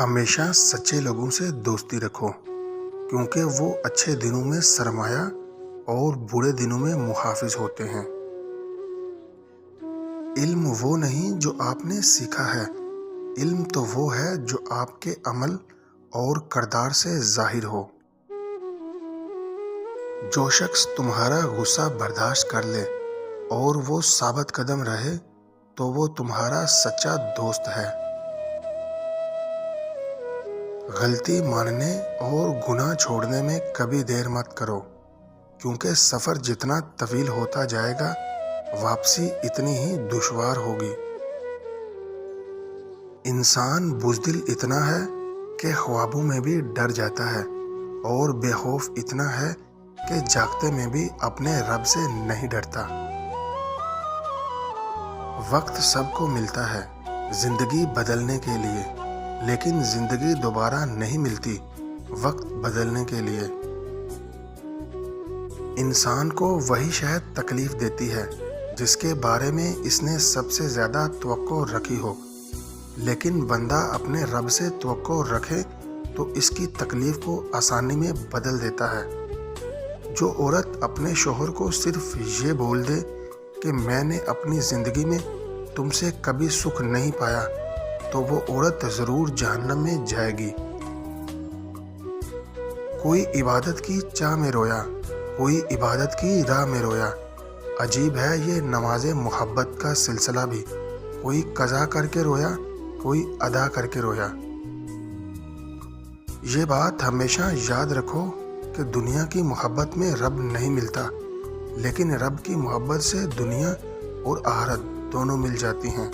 ہمیشہ سچے لوگوں سے دوستی رکھو، کیونکہ وہ اچھے دنوں میں سرمایہ اور برے دنوں میں محافظ ہوتے ہیں۔ علم وہ نہیں جو آپ نے سیکھا ہے، علم تو وہ ہے جو آپ کے عمل اور کردار سے ظاہر ہو۔ جو شخص تمہارا غصہ برداشت کر لے اور وہ ثابت قدم رہے تو وہ تمہارا سچا دوست ہے۔ غلطی ماننے اور گناہ چھوڑنے میں کبھی دیر مت کرو، کیونکہ سفر جتنا طویل ہوتا جائے گا واپسی اتنی ہی دشوار ہوگی۔ انسان بزدل اتنا ہے کہ خوابوں میں بھی ڈر جاتا ہے، اور بے خوف اتنا ہے کہ جاگتے میں بھی اپنے رب سے نہیں ڈرتا۔ وقت سب کو ملتا ہے زندگی بدلنے کے لیے، لیکن زندگی دوبارہ نہیں ملتی وقت بدلنے کے لیے۔ انسان کو وہی شاید تکلیف دیتی ہے جس کے بارے میں اس نے سب سے زیادہ توقع رکھی ہو، لیکن بندہ اپنے رب سے توقع رکھے تو اس کی تکلیف کو آسانی میں بدل دیتا ہے۔ جو عورت اپنے شوہر کو صرف یہ بول دے کہ میں نے اپنی زندگی میں تم سے کبھی سکھ نہیں پایا، تو وہ عورت ضرور جہنم میں جائے گی۔ کوئی عبادت کی چاہ میں رویا، کوئی عبادت کی راہ میں رویا۔ عجیب ہے یہ نماز محبت کا سلسلہ بھی، کوئی قضا کر کے رویا، کوئی ادا کر کے رویا۔ یہ بات ہمیشہ یاد رکھو کہ دنیا کی محبت میں رب نہیں ملتا، لیکن رب کی محبت سے دنیا اور آخرت دونوں مل جاتی ہیں۔